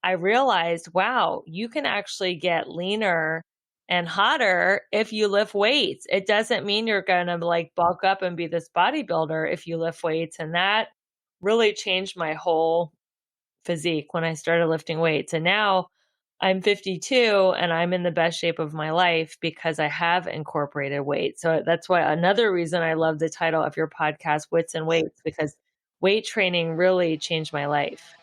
I realized, wow, you can actually get leaner and hotter if you lift weights. It doesn't mean you're going to like bulk up and be this bodybuilder if you lift weights. And that really changed my whole physique when I started lifting weights. And now I'm 52 and I'm in the best shape of my life because I have incorporated weight. So that's why another reason I love the title of your podcast, Wits and Weights, because weight training really changed my life.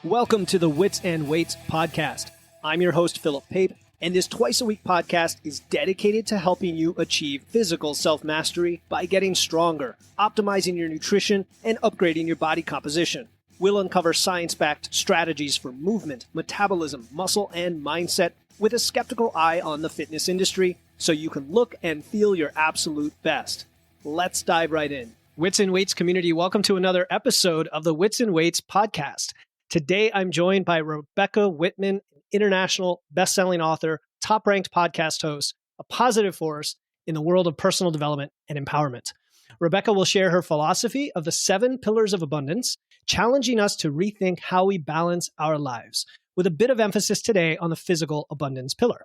Welcome to the Wits and Weights podcast. I'm your host, Philip Pape, and this twice-a-week podcast is dedicated to helping you achieve physical self-mastery by getting stronger, optimizing your nutrition, and upgrading your body composition. We'll uncover science-backed strategies for movement, metabolism, muscle, and mindset with a skeptical eye on the fitness industry so you can look and feel your absolute best. Let's dive right in. Wits and Weights community, welcome to another episode of the Wits and Weights podcast. Today, I'm joined by Rebecca Whitman, international best-selling author, top-ranked podcast host, a positive force in the world of personal development and empowerment. Rebecca will share her philosophy of the 7 pillars of abundance, challenging us to rethink how we balance our lives, with a bit of emphasis today on the physical abundance pillar.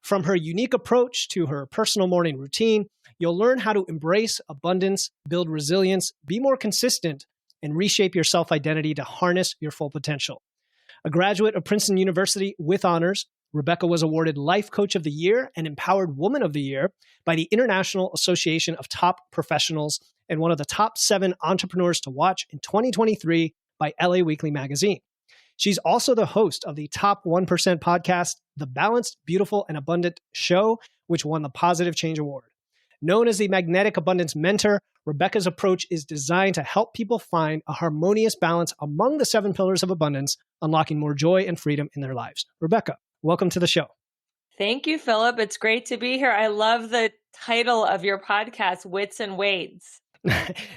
From her unique approach to her personal morning routine, you'll learn how to embrace abundance, build resilience, be more consistent, and reshape your self-identity to harness your full potential. A graduate of Princeton University with honors, Rebecca was awarded Life Coach of the Year and Empowered Woman of the Year by the International Association of Top Professionals and one of the top 7 entrepreneurs to watch in 2023 by LA Weekly magazine. She's also the host of the Top 1% podcast, The Balanced, Beautiful, and Abundant Show, which won the Positive Change Award. Known as the Magnetic Abundance Mentor, Rebecca's approach is designed to help people find a harmonious balance among the 7 pillars of abundance, unlocking more joy and freedom in their lives. Rebecca, welcome to the show. Thank you, Philip. It's great to be here. I love the title of your podcast, Wits and Weights.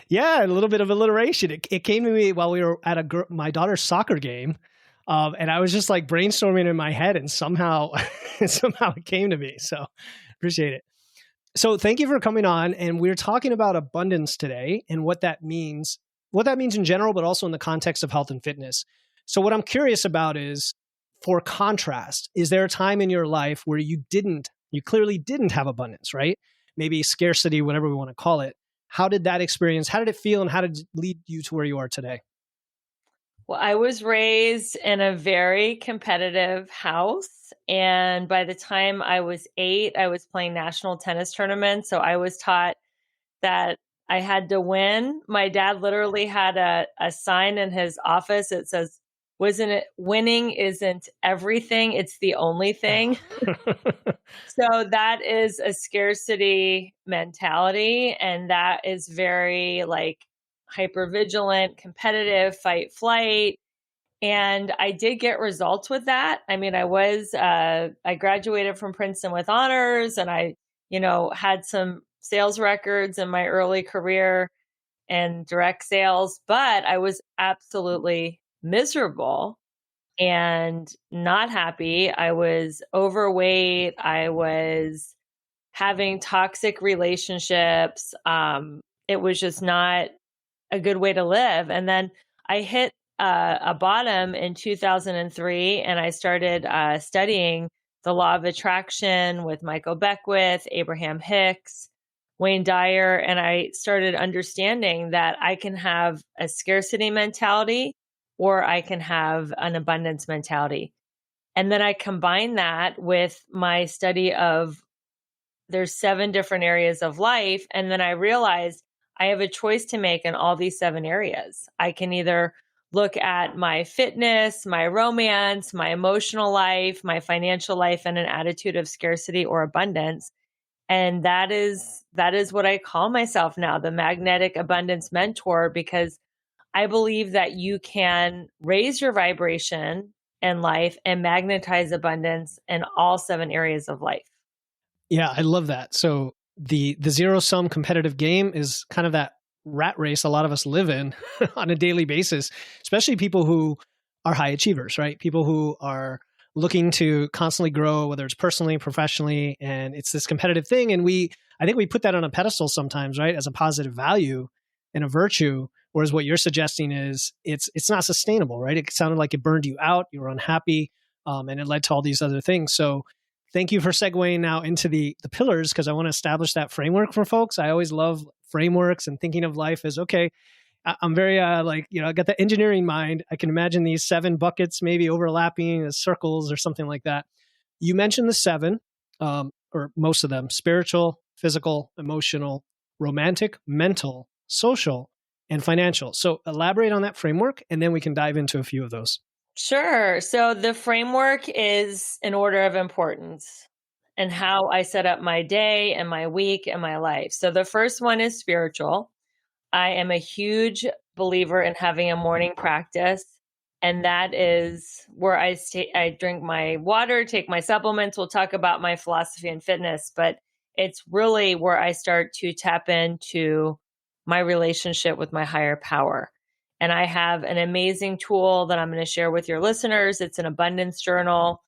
Yeah, a little bit of alliteration. It came to me while we were at my daughter's soccer game, and I was just like brainstorming in my head, and somehow it came to me. So appreciate it. So thank you for coming on. And we're talking about abundance today and what that means in general, but also in the context of health and fitness. So what I'm curious about is, for contrast, is there a time in your life where you clearly didn't have abundance, right? Maybe scarcity, whatever we want to call it. How did that experience, how did it feel, and how did it lead you to where you are today? Well, I was raised in a very competitive house. And by the time I was 8, I was playing national tennis tournaments. So I was taught that I had to win. My dad literally had a sign in his office that says, winning isn't everything, it's the only thing. So that is a scarcity mentality. And that is very like hypervigilant, competitive, fight, flight. And I did get results with that. I mean, I graduated from Princeton with honors, and I, had some sales records in my early career and direct sales, but I was absolutely miserable and not happy. I was overweight. I was having toxic relationships. It was just not a good way to live. And then I hit a bottom in 2003, and I started studying the law of attraction with Michael Beckwith, Abraham Hicks, Wayne Dyer, and I started understanding that I can have a scarcity mentality or I can have an abundance mentality. And then I combine that with my study of there's 7 different areas of life, and then I realized I have a choice to make in all these 7 areas. I can either look at my fitness, my romance, my emotional life, my financial life, and an attitude of scarcity or abundance. And that is what I call myself now, the Magnetic Abundance Mentor, because I believe that you can raise your vibration in life and magnetize abundance in all 7 areas of life. Yeah, I love that. So the zero-sum competitive game is kind of that rat race a lot of us live in on a daily basis, especially people who are high achievers, right? People who are looking to constantly grow, whether it's personally, professionally, and it's this competitive thing. And I think we put that on a pedestal sometimes, right? As a positive value and a virtue, Whereas what you're suggesting is it's not sustainable, right? It sounded like it burned you out, you were unhappy, and it led to all these other things. So thank you for segueing now into the pillars, because I want to establish that framework for folks. I always love frameworks and thinking of life as, okay, I'm very I got the engineering mind. I can imagine these 7 buckets maybe overlapping as circles or something like that. You mentioned the 7, or most of them: spiritual, physical, emotional, romantic, mental, social, and financial. So elaborate on that framework, and then we can dive into a few of those. Sure. So the framework is an order of importance and how I set up my day and my week and my life. So the first one is spiritual. I am a huge believer in having a morning practice. And that is where I drink my water, take my supplements. We'll talk about my philosophy and fitness, but it's really where I start to tap into my relationship with my higher power. And I have an amazing tool that I'm going to share with your listeners. It's an abundance journal.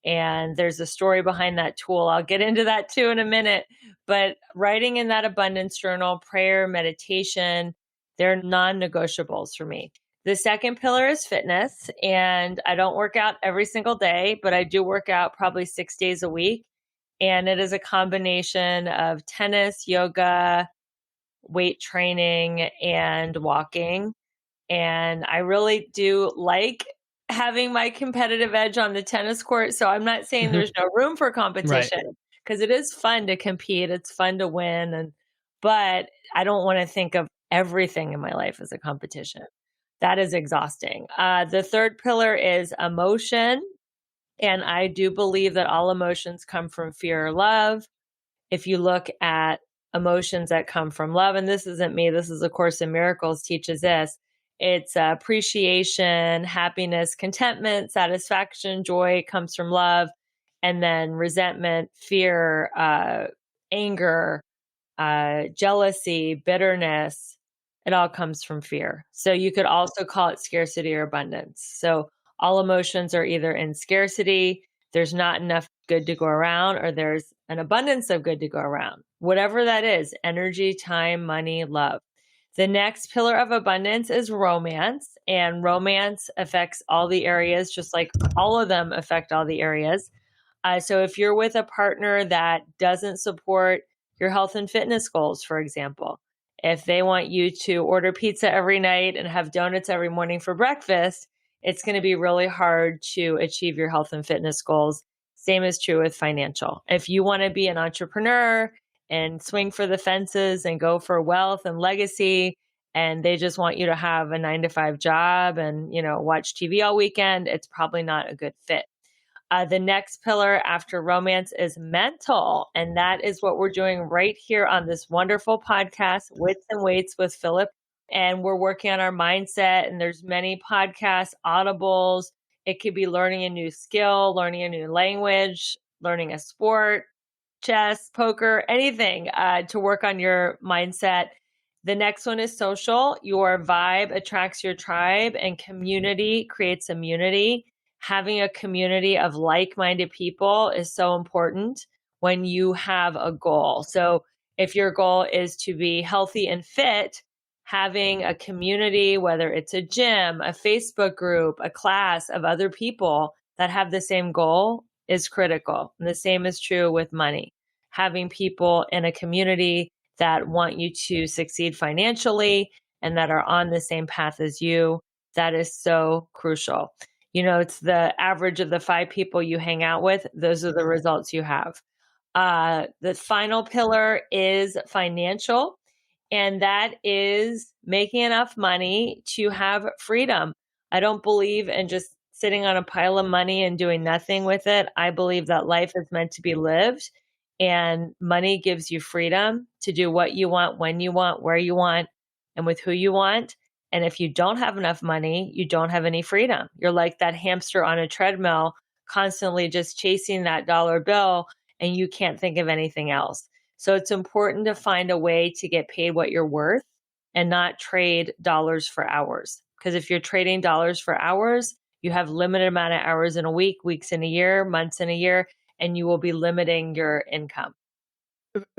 And there's a story behind that tool. I'll get into that too in a minute. But writing in that abundance journal, prayer, meditation, they're non-negotiables for me. The second pillar is fitness. And I don't work out every single day, but I do work out probably 6 days a week. And it is a combination of tennis, yoga, weight training, and walking. And I really do like having my competitive edge on the tennis court. So I'm not saying there's no room for competition, because it is fun to compete. It's fun to win. But I don't want to think of everything in my life as a competition. That is exhausting. The third pillar is emotion. And I do believe that all emotions come from fear or love. If you look at emotions that come from love, and this isn't me, this is A Course in Miracles teaches this, it's appreciation, happiness, contentment, satisfaction, joy comes from love. And then resentment, fear, anger, jealousy, bitterness, it all comes from fear. So you could also call it scarcity or abundance. So all emotions are either in scarcity, there's not enough good to go around, or there's an abundance of good to go around. Whatever that is: energy, time, money, love. The next pillar of abundance is romance, and romance affects all the areas, just like all of them affect all the areas. So if you're with a partner that doesn't support your health and fitness goals, for example, if they want you to order pizza every night and have donuts every morning for breakfast, it's going to be really hard to achieve your health and fitness goals. Same is true with financial. If you want to be an entrepreneur and swing for the fences and go for wealth and legacy, and they just want you to have a 9-to-5 job and, watch TV all weekend, it's probably not a good fit. The next pillar after romance is mental. And that is what we're doing right here on this wonderful podcast, Wits and Weights with Philip. And we're working on our mindset. And there's many podcasts, audibles. It could be learning a new skill, learning a new language, learning a sport, chess, poker, anything to work on your mindset. The next one is social. Your vibe attracts your tribe, and community creates immunity. Having a community of like-minded people is so important when you have a goal. So if your goal is to be healthy and fit, having a community, whether it's a gym, a Facebook group, a class of other people that have the same goal, is critical. And the same is true with money. Having people in a community that want you to succeed financially and that are on the same path as you, that is so crucial. It's the average of the 5 people you hang out with. Those are the results you have. The final pillar is financial, and that is making enough money to have freedom. I don't believe in just sitting on a pile of money and doing nothing with it. I believe that life is meant to be lived, and money gives you freedom to do what you want, when you want, where you want, and with who you want. And if you don't have enough money, you don't have any freedom. You're like that hamster on a treadmill, constantly just chasing that dollar bill, and you can't think of anything else. So it's important to find a way to get paid what you're worth and not trade dollars for hours. Because if you're trading dollars for hours, you have limited amount of hours in a week, weeks in a year, months in a year, and you will be limiting your income.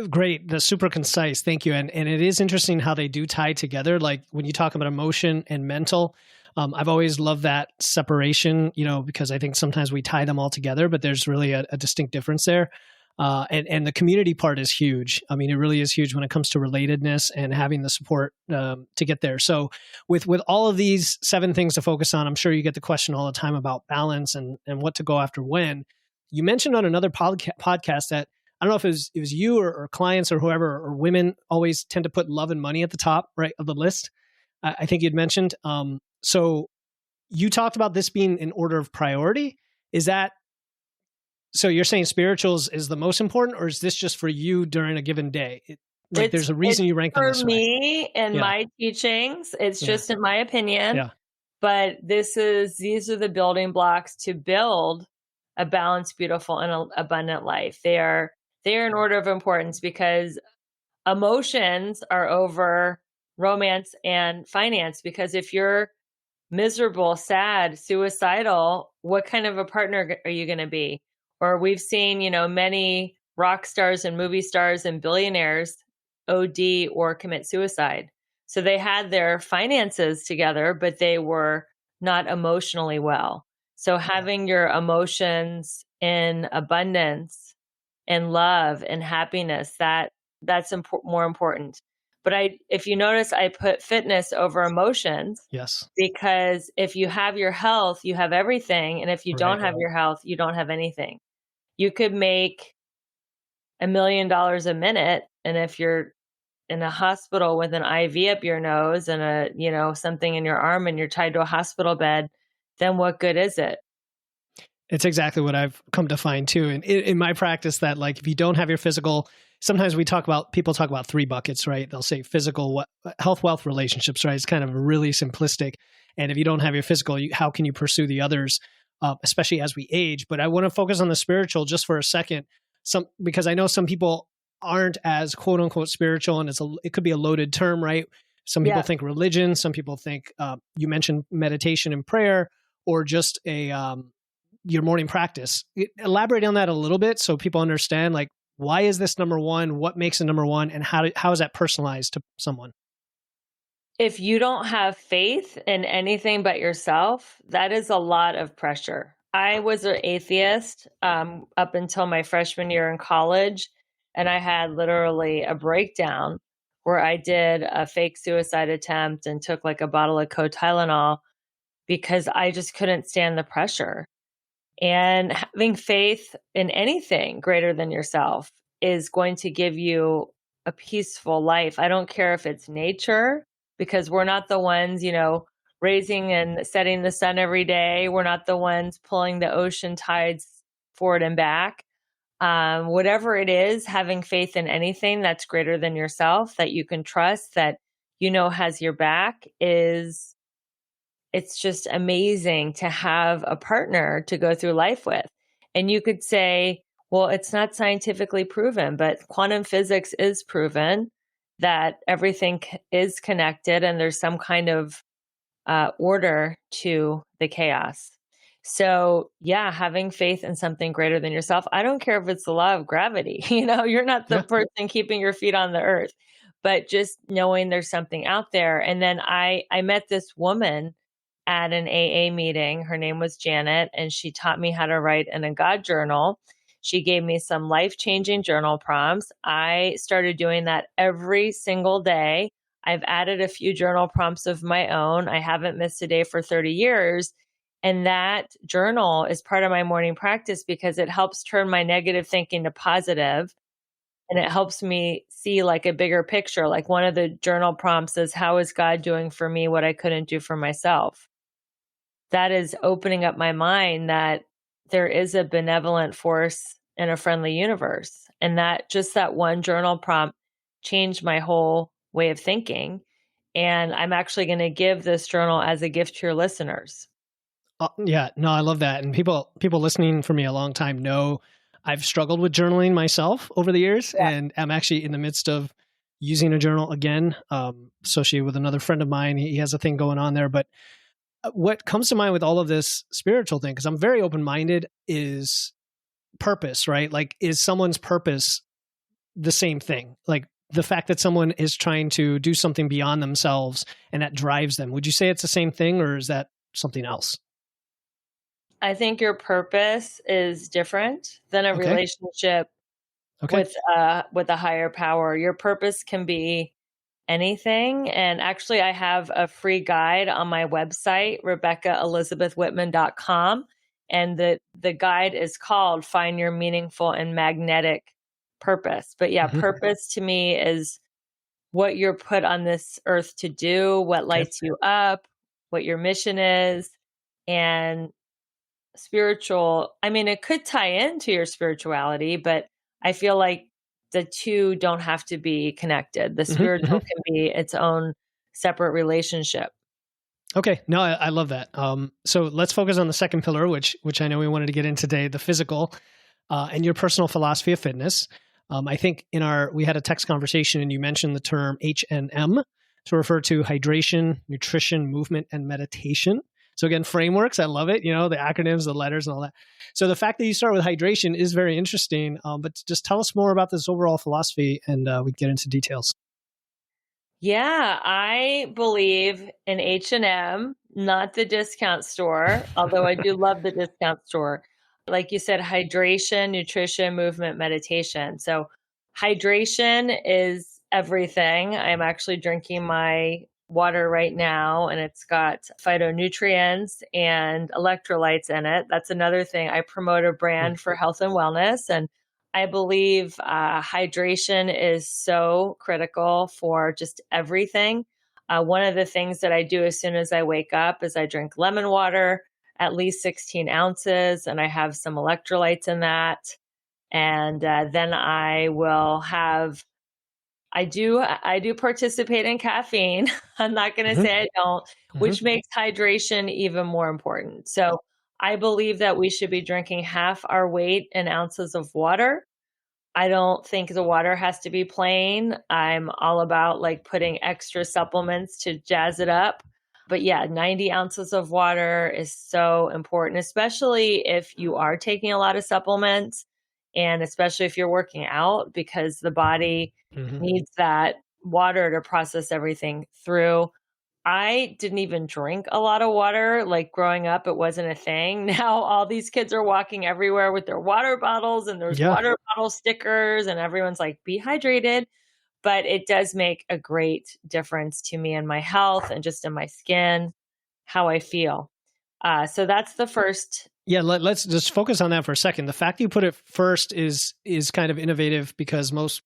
Great. That's super concise. Thank you. And it is interesting how they do tie together. Like when you talk about emotion and mental, I've always loved that separation, because I think sometimes we tie them all together, but there's really a distinct difference there. And the community part is huge. I mean, it really is huge when it comes to relatedness and having the support to get there. So with all of these 7 things to focus on, I'm sure you get the question all the time about balance and what to go after when. You mentioned on another podcast that I don't know if it was you or clients or whoever, or women always tend to put love and money at the top, right, of the list. I think you'd mentioned. So you talked about this being in order of priority. Is that, so you're saying spirituals is the most important, or is this just for you during a given day? There's a reason you rank them this way. For me and my teachings, it's just in my opinion. Yeah. But these are the building blocks to build a balanced, beautiful, and abundant life. They are in order of importance because emotions are over romance and finance. Because if you're miserable, sad, suicidal, what kind of a partner are you going to be? Or we've seen, many rock stars and movie stars and billionaires OD or commit suicide. So they had their finances together, but they were not emotionally well. So having your emotions in abundance and love and happiness, that's more important. But if you notice, I put fitness over emotions. Yes. Because if you have your health, you have everything. And if you don't have your health, you don't have anything. You could make $1 million a minute. And if you're in a hospital with an IV up your nose and something in your arm and you're tied to a hospital bed, then what good is it? It's exactly what I've come to find too. And in my practice, that like, if you don't have your physical, sometimes people talk about 3 buckets, right? They'll say physical, health, wealth, relationships, right? It's kind of really simplistic. And if you don't have your physical, how can you pursue the others, especially as we age? But I want to focus on the spiritual just for a second, because I know some people aren't as quote unquote spiritual, and it could be a loaded term, right? Some people think religion. Some people think, you mentioned meditation and prayer, or just your morning practice. Elaborate on that a little bit so people understand, like, why is this number one? What makes it number one? And how is that personalized to someone? If you don't have faith in anything but yourself, that is a lot of pressure. I was an atheist up until my freshman year in college, and I had literally a breakdown where I did a fake suicide attempt and took like a bottle of Tylenol because I just couldn't stand the pressure. And having faith in anything greater than yourself is going to give you a peaceful life. I don't care if it's nature, because we're not the ones, raising and setting the sun every day. We're not the ones pulling the ocean tides forward and back. Whatever it is, having faith in anything that's greater than yourself, that you can trust, that has your back, it's just amazing to have a partner to go through life with. And you could say, well, it's not scientifically proven, but quantum physics is proven that everything is connected and there's some kind of order to the chaos. So having faith in something greater than yourself. I don't care if it's the law of gravity. You're not the person keeping your feet on the earth, but just knowing there's something out there. And then I met this woman at an AA meeting. Her name was Janet, and she taught me how to write in a God journal. She gave me some life-changing journal prompts. I started doing that every single day. I've added a few journal prompts of my own. I haven't missed a day for 30 years. And that journal is part of my morning practice because it helps turn my negative thinking to positive. And it helps me see like a bigger picture. Like one of the journal prompts is, how is God doing for me what I couldn't do for myself? That is opening up my mind that there is a benevolent force in a friendly universe. And that one journal prompt changed my whole way of thinking. And I'm actually going to give this journal as a gift to your listeners. Yeah, no, I love that. And people listening for me a long time know I've struggled with journaling myself over the years, and I'm actually in the midst of using a journal again, associated with another friend of mine. He has a thing going on there. But what comes to mind with all of this spiritual thing, because I'm very open-minded, is purpose, right? Like, is someone's purpose the same thing? Like the fact that someone is trying to do something beyond themselves and that drives them. Would you say it's the same thing, or is that something else? I think your purpose is different than a Okay. relationship Okay. with a higher power. Your purpose can be anything. And actually, I have a free guide on my website, RebeccaElizabethWhitman.com. And the guide is called Find Your Meaningful and Magnetic Purpose. But yeah, Hmm. purpose to me is what you're put on this earth to do, what Okay. lights you up, what your mission is. And spiritual, I mean, it could tie into your spirituality, but I feel like the two don't have to be connected. The Hmm. spiritual Hmm. can be its own separate relationship. Okay. No, I love that. So let's focus on the second pillar, which I know we wanted to get in today, the physical, and your personal philosophy of fitness. I think we had a text conversation and you mentioned the term HNM to refer to hydration, nutrition, movement, and meditation. So again, frameworks, I love it. You know, the acronyms, the letters, and all that. So the fact that you start with hydration is very interesting. But just tell us more about this overall philosophy, and we can get into details. Yeah, I believe in H&M, not the discount store, although I do love the discount store. Like you said, hydration, nutrition, movement, meditation. So hydration is everything. I'm actually drinking my water right now, and it's got phytonutrients and electrolytes in it. That's another thing. I promote a Hmm. brand for health and wellness, and I believe hydration is so critical for just everything. One of the things that I do as soon as I wake up is I drink lemon water, at least 16 ounces, and I have some electrolytes in that. And then I do participate in caffeine. I'm not going to Hmm. say I don't, Hmm. which makes hydration even more important. So I believe that we should be drinking half our weight in ounces of water. I don't think the water has to be plain. I'm all about like putting extra supplements to jazz it up. But yeah, 90 ounces of water is so important, especially if you are taking a lot of supplements and especially if you're working out because the body Hmm. needs that water to process everything through. I didn't even drink a lot of water. Like growing up, it wasn't a thing. Now all these kids are walking everywhere with their water bottles and there's Yeah. water bottle stickers and everyone's like, be hydrated. But it does make a great difference to me and my health and just in my skin, how I feel. So that's the first. Yeah, let's just focus on that for a second. The fact that you put it first is kind of innovative because most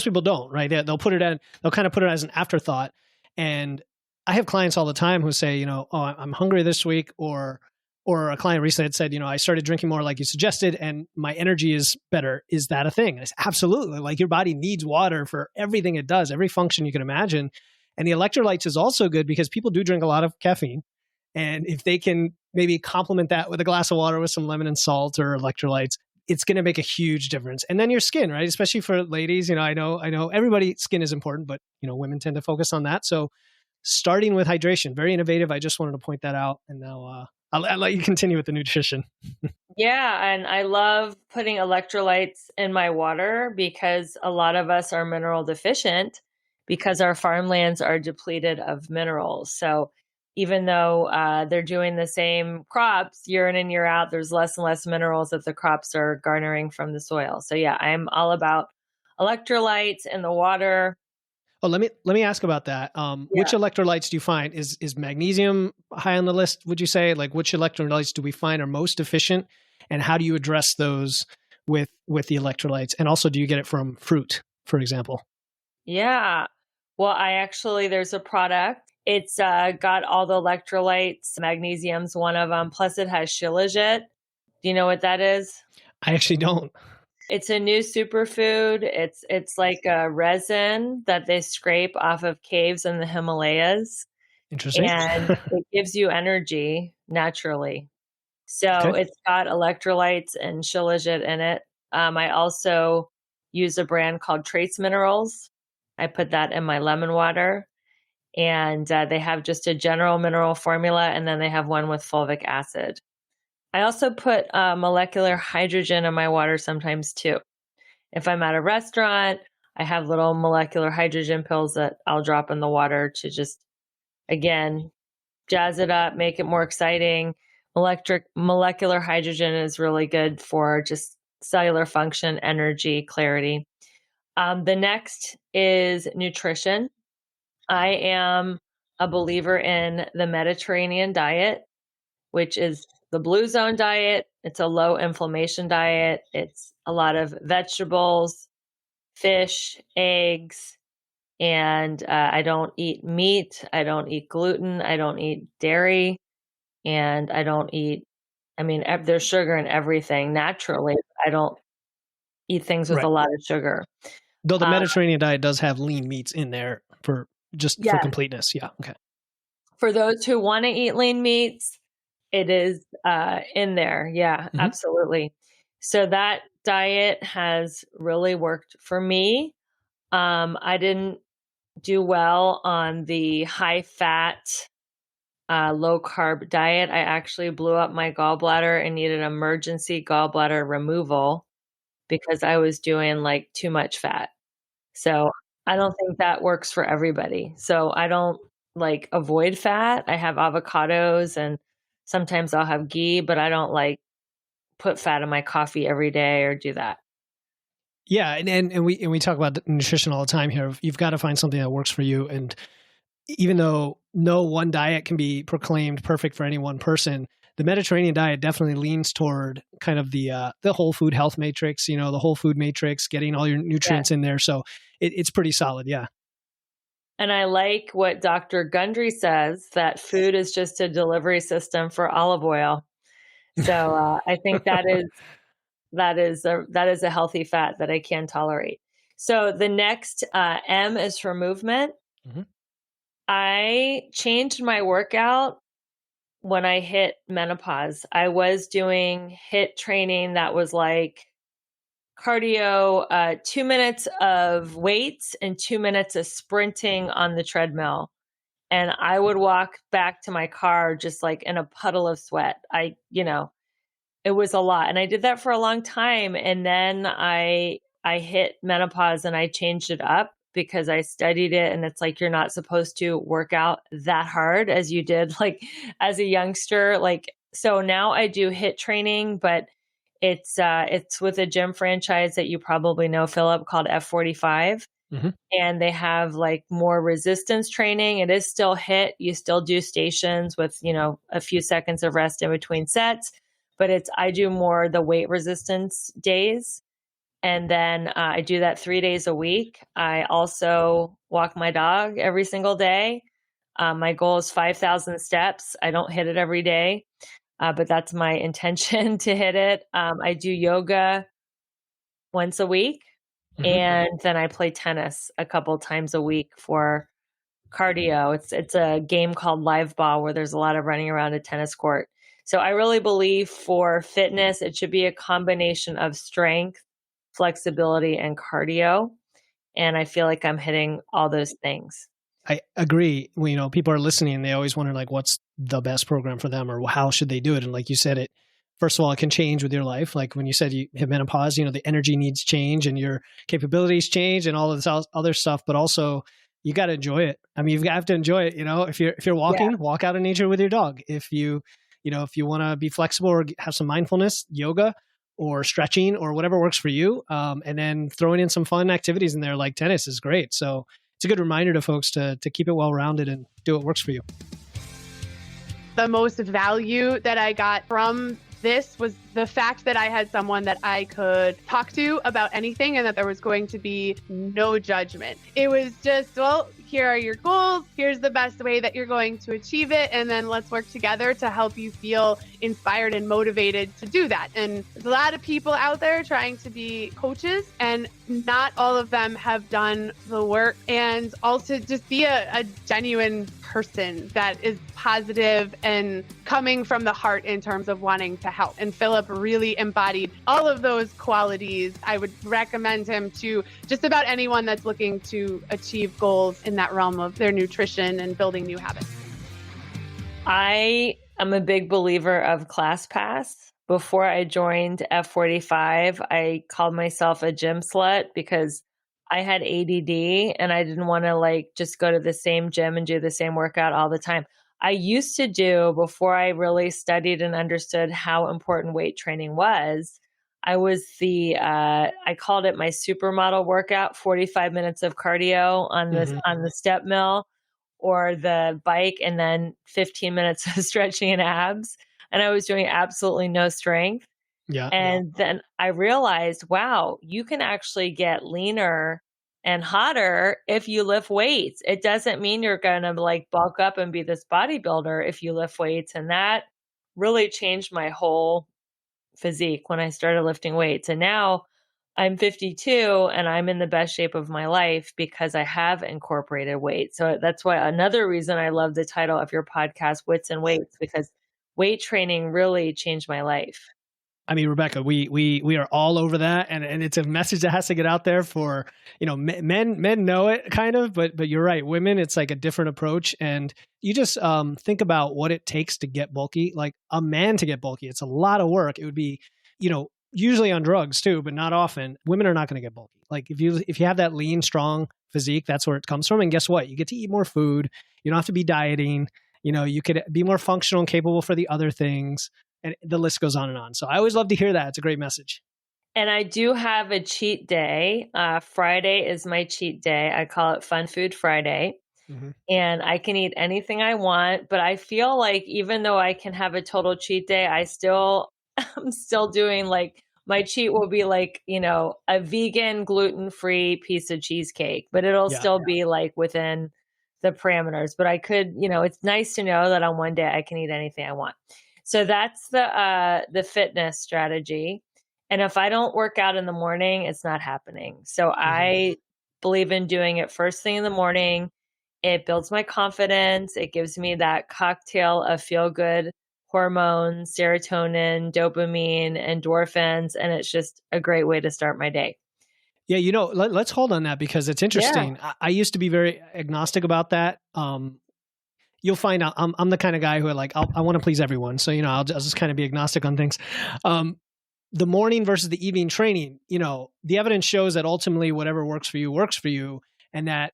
people don't, right? They'll kind of put it as an afterthought. And I have clients all the time who say, oh, I'm hungry this week, or a client recently had said, I started drinking more like you suggested, and my energy is better. Is that a thing? And it's absolutely, like your body needs water for everything it does, every function you can imagine. And the electrolytes is also good because people do drink a lot of caffeine. And if they can maybe complement that with a glass of water with some lemon and salt or electrolytes, it's going to make a huge difference. And then your skin, right? Especially for ladies, I know everybody's skin is important, but women tend to focus on that. So starting with hydration, very innovative. I just wanted to point that out. And now I'll let you continue with the nutrition. Yeah, and I love putting electrolytes in my water because a lot of us are mineral deficient because our farmlands are depleted of minerals. So even though they're doing the same crops year in and year out, there's less and less minerals that the crops are garnering from the soil. So yeah, I'm all about electrolytes in the water. Oh, let me ask about that. Which Yeah. electrolytes do you find is magnesium high on the list? Would you say, like, which electrolytes do we find are most efficient, and how do you address those with the electrolytes? And also, do you get it from fruit, for example? Yeah. Well, there's a product. It's got all the electrolytes. Magnesium's one of them. Plus, it has shilajit. Do you know what that is? I actually don't. It's a new superfood. It's like a resin that they scrape off of caves in the Himalayas, Interesting. and it gives you energy naturally. So Okay. it's got electrolytes and shilajit in it. I also use a brand called Trace Minerals. I put that in my lemon water. And they have just a general mineral formula, and then they have one with fulvic acid. I also put molecular hydrogen in my water sometimes too. If I'm at a restaurant, I have little molecular hydrogen pills that I'll drop in the water to just, again, jazz it up, make it more exciting. Molecular hydrogen is really good for just cellular function, energy, clarity. The next is nutrition. I am a believer in the Mediterranean diet, which is the blue zone diet. It's a low inflammation diet. It's a lot of vegetables, fish, eggs, and I don't eat meat. I don't eat gluten. I don't eat dairy, and I don't eat, I mean, there's sugar in everything naturally. I don't eat things with a Right. lot of sugar. Though the Mediterranean diet does have lean meats in there for Yeah. completeness. Yeah. Okay. For those who want to eat lean meats, it is in there. Yeah, absolutely. So that diet has really worked for me. I didn't do well on the high fat, low carb diet. I actually blew up my gallbladder and needed emergency gallbladder removal because I was doing like too much fat. So I don't think that works for everybody. So I don't like avoid fat. I have avocados and sometimes I'll have ghee, but I don't like put fat in my coffee every day or do that. Yeah, and we talk about nutrition all the time here. You've got to find something that works for you. And even though no one diet can be proclaimed perfect for any one person, the Mediterranean diet definitely leans toward kind of the whole food health matrix. You know, the whole food matrix, getting all your nutrients in there. So it's pretty solid. Yeah. And I like what Dr. Gundry says, that food is just a delivery system for olive oil. So I think that is a healthy fat that I can tolerate. So the next M is for movement. I changed my workout when I hit menopause. I was doing HIIT training that was like cardio, 2 minutes of weights and 2 minutes of sprinting on the treadmill. And I would walk back to my car just like in a puddle of sweat. It was a lot. And I did that for a long time. And then I hit menopause and I changed it up because I studied it. And it's like, you're not supposed to work out that hard as you did like as a youngster. Like, so now I do HIIT training, but it's with a gym franchise that you probably know, Philip, called F45. And they have like more resistance training. It is still HIIT. You still do stations with, a few seconds of rest in between sets, but I do more the weight resistance days. And then I do that 3 days a week. I also walk my dog every single day. My goal is 5,000 steps. I don't hit it every day, but that's my intention to hit it. I do yoga once a week. And then I play tennis a couple times a week for cardio. It's a game called live ball where there's a lot of running around a tennis court. So I really believe for fitness, it should be a combination of strength, flexibility, and cardio. And I feel like I'm hitting all those things. I agree. People are listening and they always wonder like, what's the best program for them or how should they do it? And like you said, first of all, it can change with your life. Like when you said you have menopause, the energy needs change and your capabilities change and all of this other stuff, but also you got to enjoy it. I mean, you have to enjoy it. If you're walking, walk out in nature with your dog. If you want to be flexible or have some mindfulness, yoga or stretching or whatever works for you. And then throwing in some fun activities in there like tennis is great. So it's a good reminder to folks to keep it well-rounded and do what works for you. The most value that I got from this was the fact that I had someone that I could talk to about anything and that there was going to be no judgment. It was just, well, here are your goals. Here's the best way that you're going to achieve it. And then let's work together to help you feel inspired and motivated to do that. And there's a lot of people out there trying to be coaches and not all of them have done the work. And also just be a genuine person that is positive and coming from the heart in terms of wanting to help. And Philip really embodied all of those qualities. I would recommend him to just about anyone that's looking to achieve goals in that realm of their nutrition and building new habits. I am a big believer of ClassPass. Before I joined F45, I called myself a gym slut because I had ADD and I didn't want to like just go to the same gym and do the same workout all the time. I used to do, before I really studied and understood how important weight training was, I was I called it my supermodel workout, 45 minutes of cardio on the step mill or the bike, and then 15 minutes of stretching and abs. And I was doing absolutely no strength. Yeah. And then I realized, wow, you can actually get leaner and hotter if you lift weights. It doesn't mean you're going to like bulk up and be this bodybuilder if you lift weights. And that really changed my whole physique when I started lifting weights. And now I'm 52 and I'm in the best shape of my life because I have incorporated weight. So that's why another reason I love the title of your podcast, Wits and Weights, because weight training really changed my life. I mean, Rebecca, we are all over that, and it's a message that has to get out there for, men know it kind of, but you're right, women, it's like a different approach, and you just think about what it takes to get bulky. Like a man to get bulky, it's a lot of work. It would be, usually on drugs too, but not often. Women are not going to get bulky. Like if you have that lean, strong physique, that's where it comes from. And guess what? You get to eat more food. You don't have to be dieting. You could be more functional and capable for the other things. And the list goes on and on. So I always love to hear that. It's a great message. And I do have a cheat day. Friday is my cheat day. I call it Fun Food Friday. Mm-hmm. And I can eat anything I want. But I feel like even though I can have a total cheat day, I'm still doing like, my cheat will be like, a vegan, gluten-free piece of cheesecake. But it'll still be like within the parameters. But I could, it's nice to know that on one day I can eat anything I want. So that's the fitness strategy. And if I don't work out in the morning, it's not happening. So I believe in doing it first thing in the morning. It builds my confidence. It gives me that cocktail of feel-good hormones, serotonin, dopamine, endorphins, and it's just a great way to start my day. Yeah, let's hold on that because it's interesting. Yeah. I used to be very agnostic about that. You'll find out I'm the kind of guy who I want to please everyone. So, I'll just kind of be agnostic on things. The morning versus the evening training, the evidence shows that ultimately whatever works for you. And that,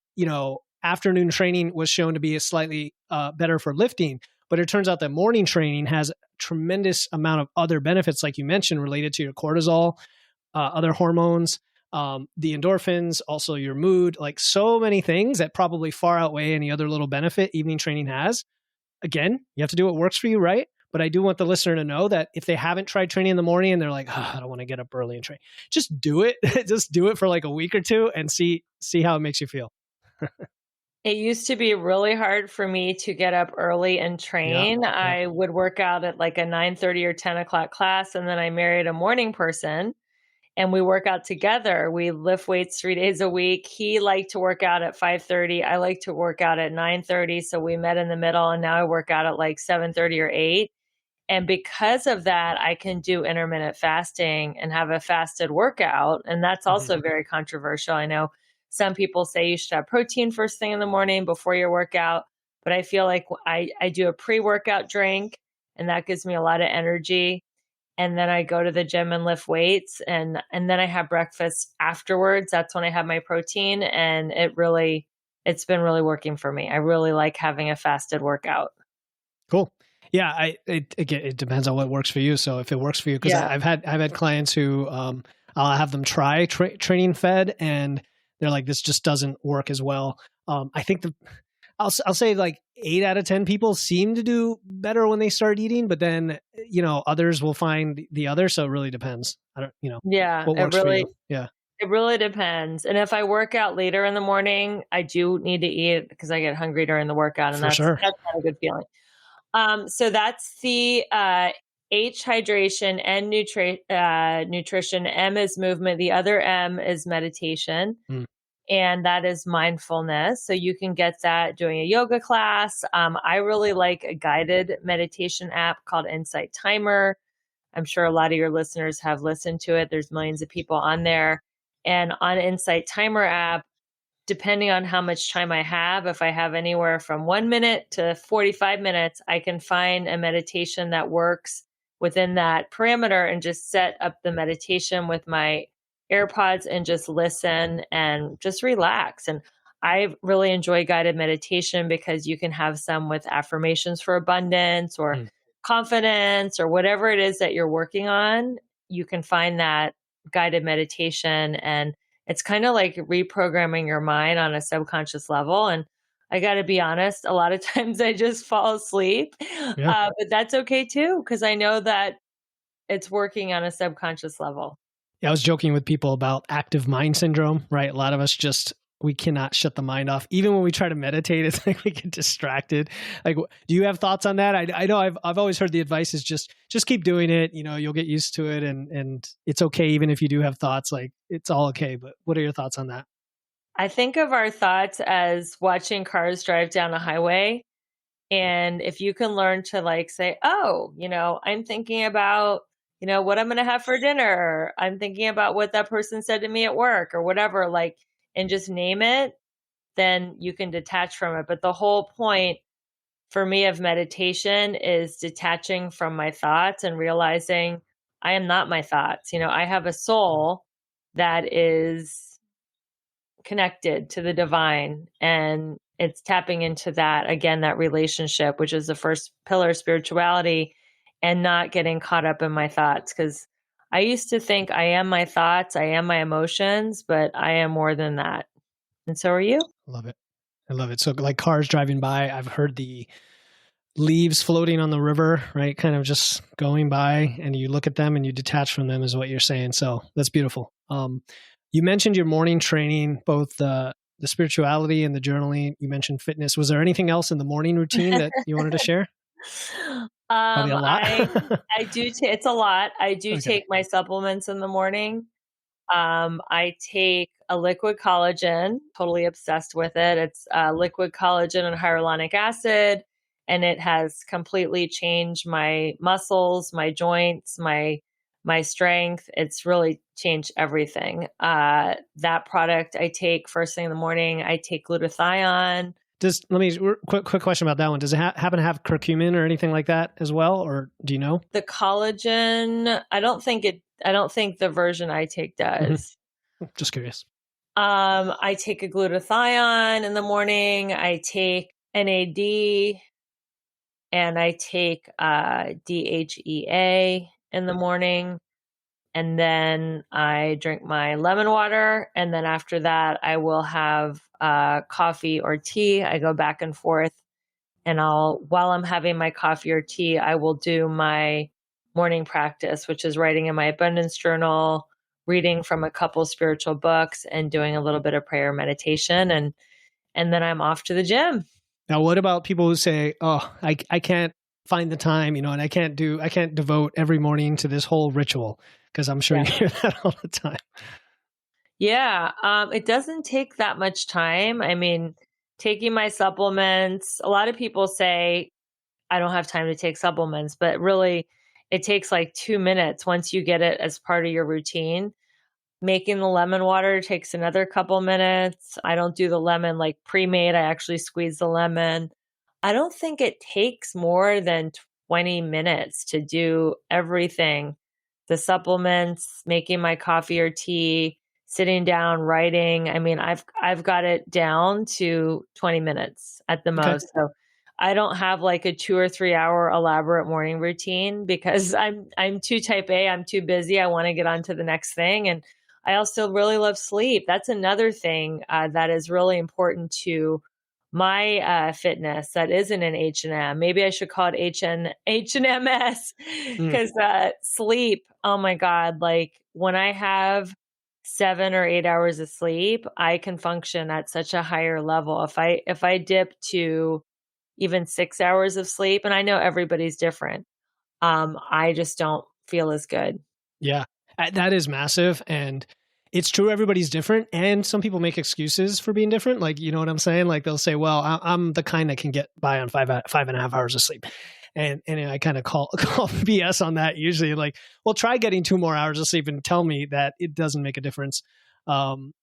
afternoon training was shown to be a slightly better for lifting. But it turns out that morning training has a tremendous amount of other benefits, like you mentioned, related to your cortisol, other hormones, the endorphins, also your mood, like so many things that probably far outweigh any other little benefit evening training has. Again, you have to do what works for you, right? But I do want the listener to know that if they haven't tried training in the morning and they're like, I don't want to get up early and train, just do it. Just do it for like a week or two and see how it makes you feel. It used to be really hard for me to get up early and train. Yeah. I would work out at like a 9:30 or 10 o'clock class. And then I married a morning person and we work out together. We lift weights 3 days a week. He liked to work out at 5:30. I like to work out at 9:30. So we met in the middle and now I work out at like 7:30 or 8. And because of that, I can do intermittent fasting and have a fasted workout. And that's also very controversial. I know some people say you should have protein first thing in the morning before your workout, but I feel like I do a pre-workout drink and that gives me a lot of energy. And then I go to the gym and lift weights and then I have breakfast afterwards. That's when I have my protein and it's been really working for me. I really like having a fasted workout. Cool. Yeah. It depends on what works for you. So if it works for you, because I've had clients who I'll have them try training fed and they're like, this just doesn't work as well. I think I'll say like 8 out of 10 people seem to do better when they start eating, but then, others will find the other. So it really depends. I don't, what works for you. Yeah. It really depends. And if I work out later in the morning, I do need to eat because I get hungry during the workout and that's not a good feeling. So that's the, H, hydration, and nutrition. M is movement. The other M is meditation. And that is mindfulness. So you can get that doing a yoga class. I really like a guided meditation app called Insight Timer. I'm sure a lot of your listeners have listened to it. There's millions of people on there. And on Insight Timer app, depending on how much time I have, if I have anywhere from 1 minute to 45 minutes, I can find a meditation that works within that parameter and just set up the meditation with my AirPods and just listen and just relax. And I really enjoy guided meditation because you can have some with affirmations for abundance or confidence or whatever it is that you're working on. You can find that guided meditation, and it's kind of like reprogramming your mind on a subconscious level. And I got to be honest, a lot of times I just fall asleep, but that's okay too, because I know that it's working on a subconscious level. Yeah, I was joking with people about active mind syndrome, right? A lot of us we cannot shut the mind off. Even when we try to meditate, it's like we get distracted. Like, do you have thoughts on that? I know I've always heard the advice is just keep doing it. You'll get used to it, and it's okay even if you do have thoughts. Like, it's all okay. But what are your thoughts on that? I think of our thoughts as watching cars drive down a highway. And if you can learn to like say, oh, I'm thinking about, what I'm going to have for dinner. I'm thinking about what that person said to me at work or whatever, like, and just name it, then you can detach from it. But the whole point for me of meditation is detaching from my thoughts and realizing I am not my thoughts. I have a soul that is connected to the divine, and it's tapping into that, again, that relationship, which is the first pillar of spirituality, and not getting caught up in my thoughts. Because I used to think I am my thoughts, I am my emotions, but I am more than that. And so are you. Love it. I love it. So like cars driving by, I've heard the leaves floating on the river, right? Kind of just going by, and you look at them and you detach from them is what you're saying. So that's beautiful. You mentioned your morning training, both the spirituality and the journaling. You mentioned fitness. Was there anything else in the morning routine that you wanted to share? Probably a lot. I do. It's a lot. I do take my supplements in the morning. I take a liquid collagen, totally obsessed with it. It's liquid collagen and hyaluronic acid, and it has completely changed my muscles, my joints, my strength. It's really changed everything. That product I take first thing in the morning. I take glutathione. Quick question about that one. Does it happen to have curcumin or anything like that as well, or do you know? The collagen, I don't think the version I take does. Mm-hmm. Just curious. I take a glutathione in the morning. I take NAD, and I take DHEA in the morning. And then I drink my lemon water. And then after that, I will have coffee or tea. I go back and forth. And while I'm having my coffee or tea, I will do my morning practice, which is writing in my abundance journal, reading from a couple spiritual books, and doing a little bit of prayer meditation. And then I'm off to the gym. Now, what about people who say, oh, I can't find the time, and I can't devote every morning to this whole ritual? Because I'm sure you hear that all the time. Yeah. It doesn't take that much time. I mean, taking my supplements, a lot of people say, I don't have time to take supplements, but really it takes like 2 minutes once you get it as part of your routine. Making the lemon water takes another couple minutes. I don't do the lemon like pre-made. I actually squeeze the lemon. I don't think it takes more than 20 minutes to do everything. The supplements, making my coffee or tea, sitting down, writing. I mean, I've got it down to 20 minutes at the most. So I don't have like a 2 or 3 hour elaborate morning routine because I'm too type A. I'm too busy. I want to get on to the next thing. And I also really love sleep. That's another thing that is really important to my fitness that isn't an H&M. Maybe I should call it H&MS because sleep, oh my God, like when I have 7 or 8 hours of sleep, I can function at such a higher level. If I dip to even 6 hours of sleep, and I know everybody's different, I just don't feel as good. Yeah, that is massive. And it's true, everybody's different. And some people make excuses for being different. Like, you know what I'm saying? Like they'll say, well, I'm the kind that can get by on 5.5 hours of sleep. And I kind of call BS on that usually. Like, well, try getting 2 more hours of sleep and tell me that it doesn't make a difference.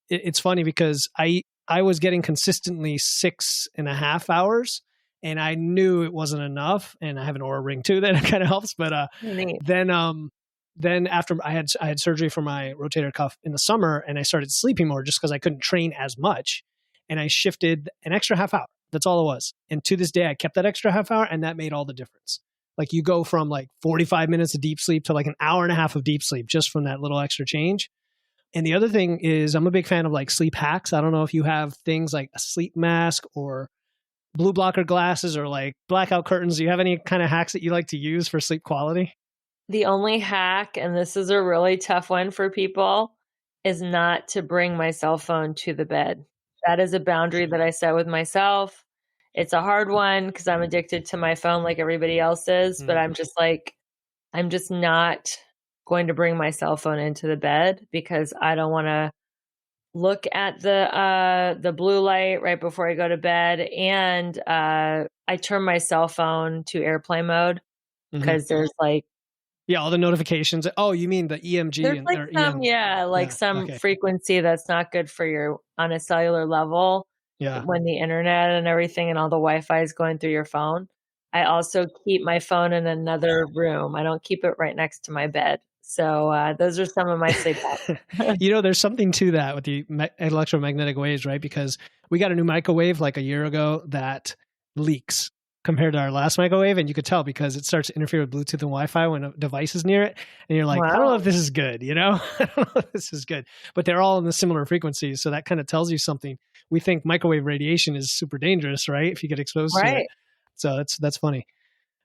It's funny because I was getting consistently 6.5 hours, and I knew it wasn't enough. And I have an Aura ring too that kind of helps. But then then after I had surgery for my rotator cuff in the summer, and I started sleeping more just because I couldn't train as much, and I shifted an extra half hour. That's all it was. And to this day, I kept that extra half hour, and that made all the difference. Like you go from like 45 minutes of deep sleep to like an hour and a half of deep sleep just from that little extra change. And the other thing is I'm a big fan of like sleep hacks. I don't know if you have things like a sleep mask or blue blocker glasses or like blackout curtains. Do you have any kind of hacks that you like to use for sleep quality? The only hack, and this is a really tough one for people, is not to bring my cell phone to the bed. That is a boundary that I set with myself. It's a hard one because I'm addicted to my phone like everybody else is, but I'm just not going to bring my cell phone into the bed because I don't want to look at the blue light right before I go to bed. And I turn my cell phone to airplane mode because there's like, yeah, all the notifications. Oh, you mean the EMG? there's like some frequency that's not good for you on a cellular level. Yeah. When the internet and everything and all the Wi-Fi is going through your phone. I also keep my phone in another room. I don't keep it right next to my bed. So those are some of my sleep hacks. There's something to that with the electromagnetic waves, right? Because we got a new microwave like a year ago that leaks compared to our last microwave. And you could tell because it starts to interfere with Bluetooth and Wi-Fi when a device is near it. And you're like, wow. I don't know if this is good, I don't know if this is good. But they're all in the similar frequencies. So that kind of tells you something. We think microwave radiation is super dangerous, right? If you get exposed to it. So that's funny.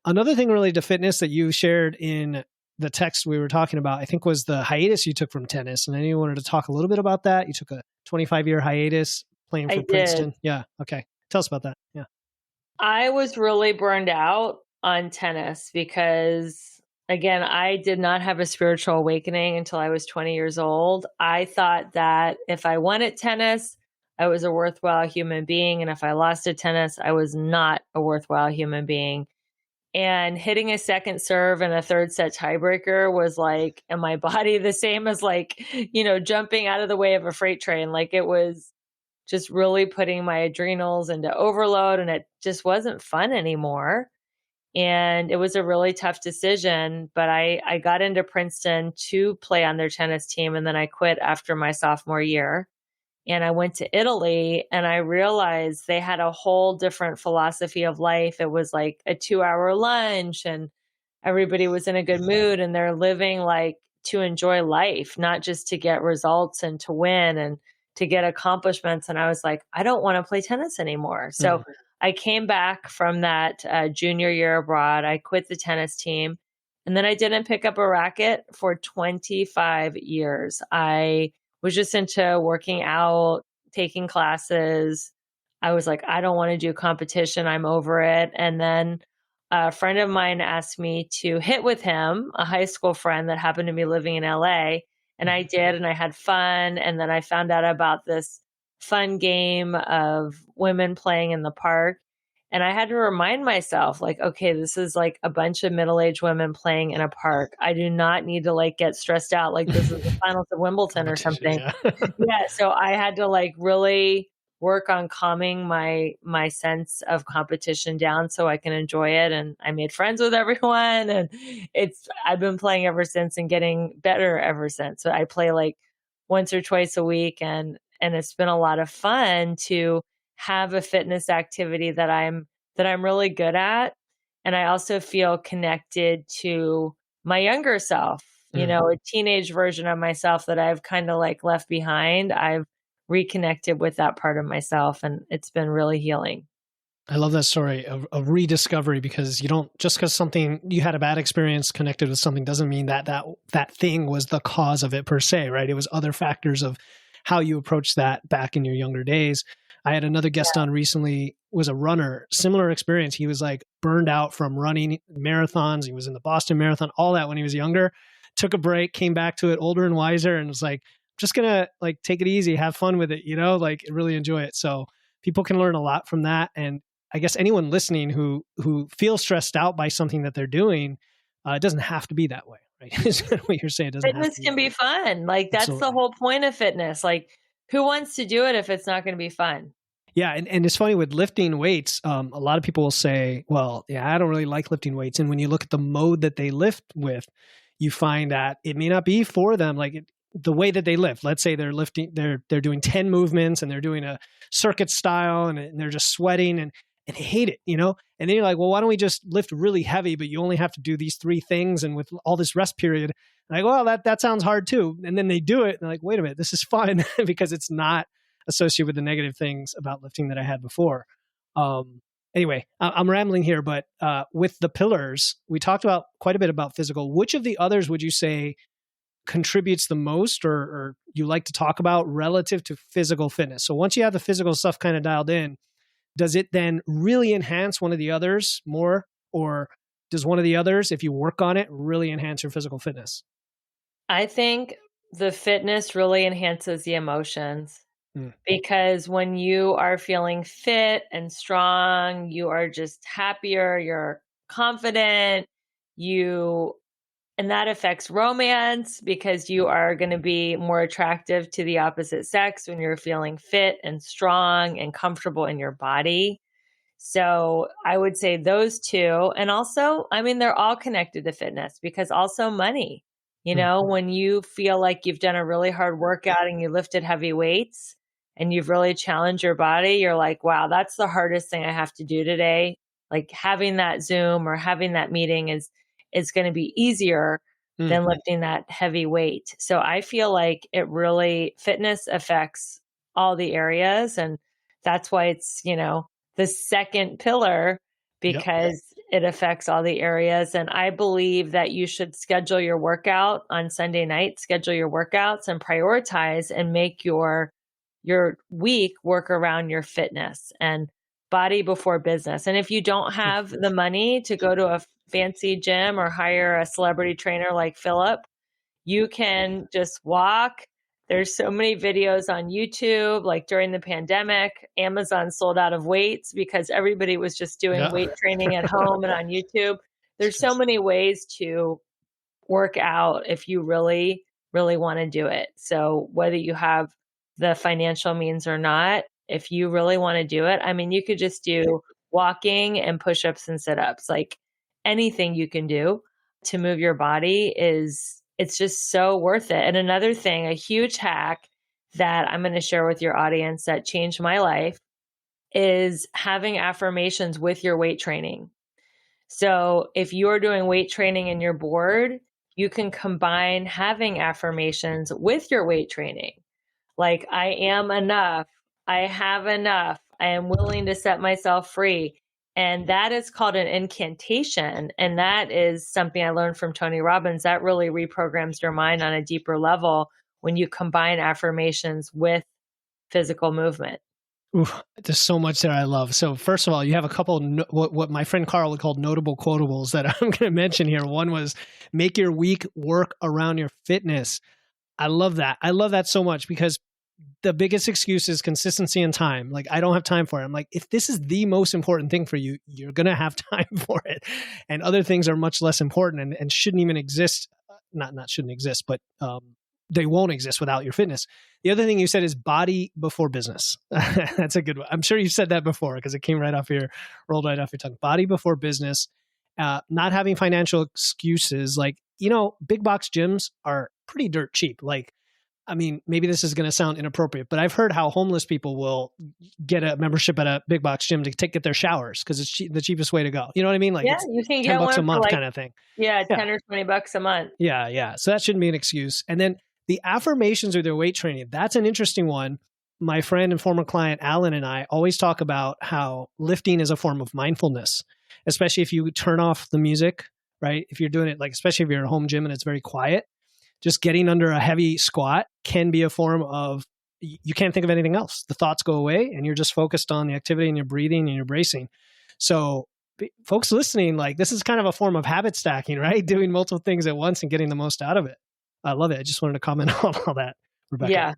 Another thing related to fitness that you shared in the text we were talking about, I think, was the hiatus you took from tennis. And I knew you wanted to talk a little bit about that. You took a 25-year hiatus playing for Princeton. Yeah. Okay. Tell us about that. Yeah. I was really burned out on tennis because, again, I did not have a spiritual awakening until I was 20 years old. I thought that if I won at tennis, I was a worthwhile human being. And if I lost at tennis, I was not a worthwhile human being. And hitting a second serve and a third set tiebreaker was like, in my body, the same as like, jumping out of the way of a freight train. Like it was just really putting my adrenals into overload and it just wasn't fun anymore. And it was a really tough decision, but I got into Princeton to play on their tennis team. And then I quit after my sophomore year. And I went to Italy and I realized they had a whole different philosophy of life. It was like a 2-hour lunch and everybody was in a good mood and they're living like to enjoy life, not just to get results and to win and to get accomplishments. And I was like, I don't want to play tennis anymore. So I came back from that junior year abroad. I quit the tennis team and then I didn't pick up a racket for 25 years. I was just into working out, taking classes. I was like, I don't want to do competition. I'm over it. And then a friend of mine asked me to hit with him, a high school friend that happened to be living in LA. And I did, and I had fun. And then I found out about this fun game of women playing in the park. And I had to remind myself, like, okay, this is like a bunch of middle-aged women playing in a park. I do not need to like get stressed out like this is the finals of Wimbledon or something. Yeah. So I had to like really work on calming my sense of competition down so I can enjoy it. And I made friends with everyone. And I've been playing ever since and getting better ever since. So I play like once or twice a week and it's been a lot of fun to have a fitness activity that I'm really good at. And I also feel connected to my younger self, a teenage version of myself that I've kind of like left behind. I've reconnected with that part of myself and it's been really healing. I love that story of rediscovery because you don't, just because you had a bad experience connected with something doesn't mean that thing was the cause of it per se, right? It was other factors of how you approached that back in your younger days. I had another guest on recently, was a runner, similar experience. He was like burned out from running marathons. He was in the Boston Marathon, all that when he was younger, took a break, came back to it older and wiser and was like, just going to like take it easy, have fun with it, like really enjoy it. So people can learn a lot from that. And I guess anyone listening who feels stressed out by something that they're doing, it doesn't have to be that way, right? Is what you're saying. Fitness can be fun. Like that's Absolutely. The whole point of fitness. Like who wants to do it if it's not going to be fun? Yeah. And it's funny with lifting weights. A lot of people will say, well, yeah, I don't really like lifting weights. And when you look at the mode that they lift with, you find that it may not be for them, like the way that they lift. Let's say they're lifting, they're doing 10 movements and they're doing a circuit style and they're just sweating and they hate it, you know? And then you're like, well, why don't we just lift really heavy, but you only have to do these 3 things and with all this rest period. And I go, well, that sounds hard too. And then they do it and they're like, wait a minute, this is fun because it's not associated with the negative things about lifting that I had before. Anyway, I'm rambling here, but with the pillars, we talked about quite a bit about physical. Which of the others would you say contributes the most or you like to talk about relative to physical fitness? So once you have the physical stuff kind of dialed in, does it then really enhance one of the others more? Or does one of the others, if you work on it, really enhance your physical fitness? I think the fitness really enhances the emotions. Because when you are feeling fit and strong, you are just happier, you're confident, and that affects romance because you are going to be more attractive to the opposite sex when you're feeling fit and strong and comfortable in your body. So I would say those two. And also, I mean, they're all connected to fitness because also money, you know, when you feel like you've done a really hard workout and you lifted heavy weights, and you've really challenged your body, you're like, wow, that's the hardest thing I have to do today. Like having that Zoom or having that meeting is going to be easier than lifting that heavy weight. So I feel like fitness affects all the areas. And that's why it's, you know, the second pillar because it affects all the areas. And I believe that you should schedule your workout on Sunday night, schedule your workouts and prioritize and make your week work around your fitness and body before business. And if you don't have the money to go to a fancy gym or hire a celebrity trainer like Philip, you can just walk. There's so many videos on YouTube, like during the pandemic, Amazon sold out of weights because everybody was just doing weight training at home and on YouTube. There's so many ways to work out if you really, really want to do it. So whether you have the financial means or not, if you really want to do it, I mean, you could just do walking and push-ups and sit-ups, like anything you can do to move your body it's just so worth it. And another thing, a huge hack that I'm going to share with your audience that changed my life is having affirmations with your weight training. So if you're doing weight training and you're bored, you can combine having affirmations with your weight training. Like, I am enough. I have enough. I am willing to set myself free. And that is called an incantation. And that is something I learned from Tony Robbins. That really reprograms your mind on a deeper level when you combine affirmations with physical movement. Ooh, there's so much there I love. So first of all, you have a couple what my friend Carl would call notable quotables that I'm going to mention here. One was make your week work around your fitness. I love that. I love that so much because the biggest excuse is consistency and time. Like, I don't have time for it. I'm like, if this is the most important thing for you, you're going to have time for it. And other things are much less important and shouldn't even exist. Not shouldn't exist, but they won't exist without your fitness. The other thing you said is body before business. That's a good one. I'm sure you've said that before because it came rolled right off your tongue. Body before business, not having financial excuses. Like, you know, big box gyms are pretty dirt cheap. Like, I mean, maybe this is going to sound inappropriate, but I've heard how homeless people will get a membership at a big box gym to get their showers because it's the cheapest way to go. You know what I mean? Like, it's you can $10 get a month for kind of thing. Yeah, 10 or $20 a month. Yeah. So that shouldn't be an excuse. And then the affirmations or their weight training, that's an interesting one. My friend and former client, Alan, and I always talk about how lifting is a form of mindfulness, especially if you turn off the music, right? If you're doing it, like, especially if you're at a home gym and it's very quiet, just getting under a heavy squat can be a form of, you can't think of anything else. The thoughts go away and you're just focused on the activity and you're breathing and you're bracing. So folks listening, like, this is kind of a form of habit stacking, right? Doing multiple things at once and getting the most out of it. I love it. I just wanted to comment on all that, Rebecca. Yeah.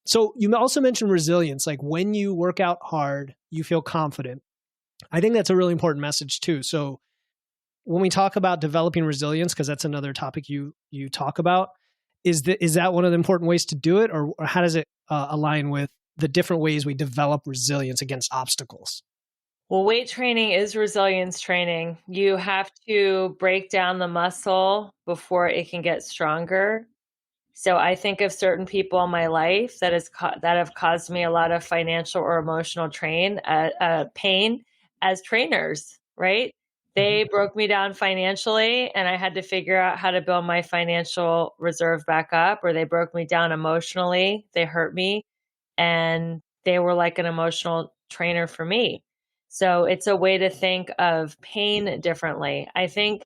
So you also mentioned resilience, like when you work out hard, you feel confident. I think that's a really important message too. So when we talk about developing resilience, because that's another topic you talk about, is that one of the important ways to do it, or how does it align with the different ways we develop resilience against obstacles? Well, weight training is resilience training. You have to break down the muscle before it can get stronger. So I think of certain people in my life that have caused me a lot of financial or emotional pain as trainers, right? They broke me down financially, and I had to figure out how to build my financial reserve back up, or they broke me down emotionally. They hurt me, and they were like an emotional trainer for me. So it's a way to think of pain differently. I think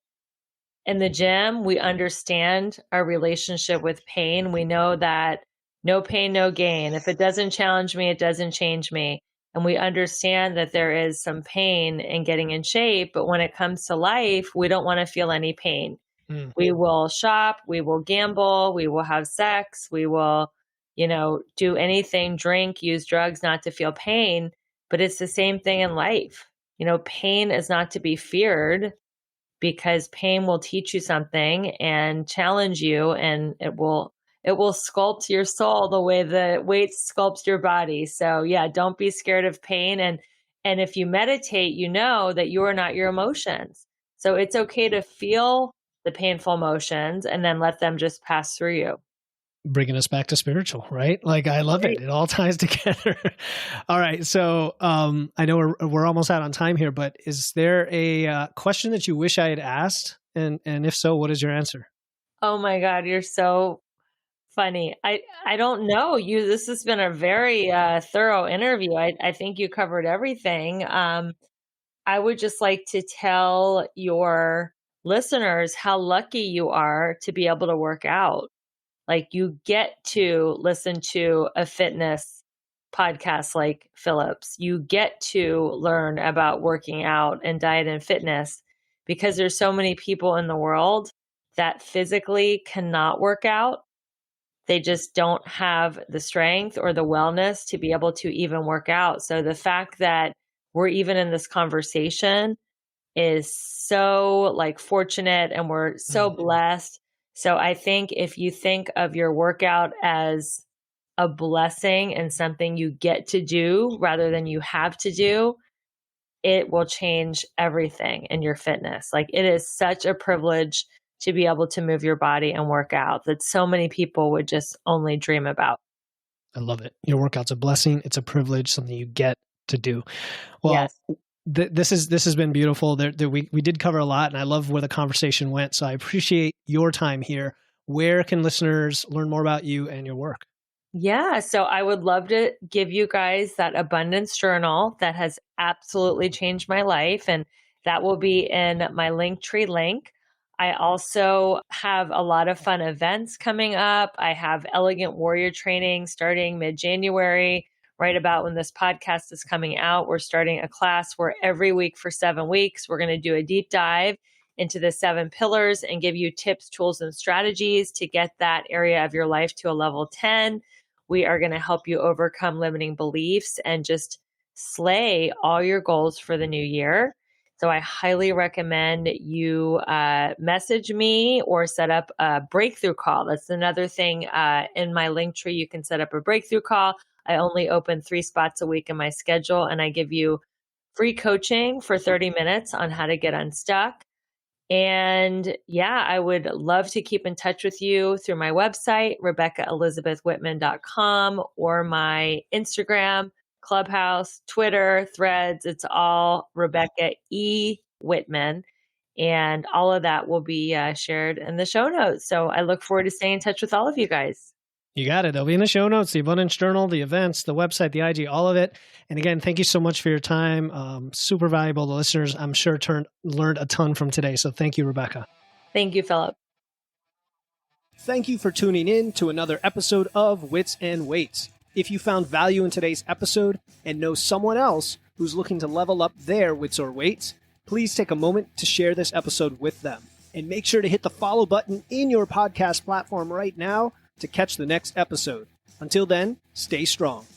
in the gym, we understand our relationship with pain. We know that no pain, no gain. If it doesn't challenge me, it doesn't change me. And we understand that there is some pain in getting in shape. But when it comes to life, we don't want to feel any pain. We will shop, we will gamble, we will have sex, we will, do anything, drink, use drugs not to feel pain. But it's the same thing in life. Pain is not to be feared, because pain will teach you something and challenge you, and it will sculpt your soul the way the weight sculpts your body. So yeah, don't be scared of pain. And if you meditate, you know that you are not your emotions. So it's okay to feel the painful emotions and then let them just pass through you. Bringing us back to spiritual, right? Like, I love it. It all ties together. All right. So I know we're almost out on time here, but is there a question that you wish I had asked? And if so, what is your answer? Oh my God, you're so funny. I don't know. This has been a very thorough interview. I think you covered everything. I would just like to tell your listeners how lucky you are to be able to work out. Like, you get to listen to a fitness podcast like Philip's. You get to learn about working out and diet and fitness, because there's so many people in the world that physically cannot work out. They just don't have the strength or the wellness to be able to even work out. So the fact that we're even in this conversation is so fortunate, and we're so blessed. So I think if you think of your workout as a blessing and something you get to do rather than you have to do, it will change everything in your fitness. Like, it is such a privilege to be able to move your body and work out that so many people would just only dream about. I love it. Your workout's a blessing. It's a privilege, something you get to do. Well, Yes. This has been beautiful. We did cover a lot, and I love where the conversation went. So I appreciate your time here. Where can listeners learn more about you and your work? Yeah, so I would love to give you guys that abundance journal that has absolutely changed my life, and that will be in my Linktree link. I also have a lot of fun events coming up. I have Elegant Warrior training starting mid-January. Right about when this podcast is coming out, we're starting a class where every week for 7 weeks, we're going to do a deep dive into the 7 pillars and give you tips, tools, and strategies to get that area of your life to a level 10. We are going to help you overcome limiting beliefs and just slay all your goals for the new year. So I highly recommend you message me or set up a breakthrough call. That's another thing in my Linktree. You can set up a breakthrough call. I only open 3 spots a week in my schedule, and I give you free coaching for 30 minutes on how to get unstuck. And yeah, I would love to keep in touch with you through my website, RebeccaElizabethWhitman.com, or my Instagram, Clubhouse, Twitter, Threads. It's all Rebecca E. Whitman. And all of that will be shared in the show notes. So I look forward to staying in touch with all of you guys. You got it. They'll be in the show notes, the Abundance Journal, the events, the website, the IG, all of it. And again, thank you so much for your time. Super valuable. The listeners, I'm sure, learned a ton from today. So thank you, Rebecca. Thank you, Philip. Thank you for tuning in to another episode of Wits and Weights. If you found value in today's episode and know someone else who's looking to level up their wits or weights, please take a moment to share this episode with them. And make sure to hit the follow button in your podcast platform right now to catch the next episode. Until then, stay strong.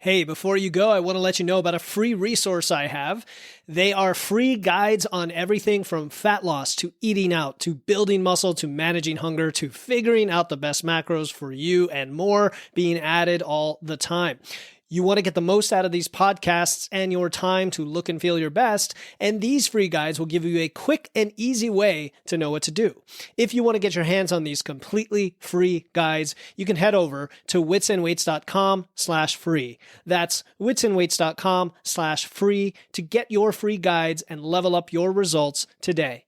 Hey, before you go, I want to let you know about a free resource I have. They are free guides on everything from fat loss to eating out to building muscle to managing hunger to figuring out the best macros for you and more being added all the time. You want to get the most out of these podcasts and your time to look and feel your best, and these free guides will give you a quick and easy way to know what to do. If you want to get your hands on these completely free guides, you can head over to witsandweights.com/free. That's witsandweights.com/free to get your free guides and level up your results today.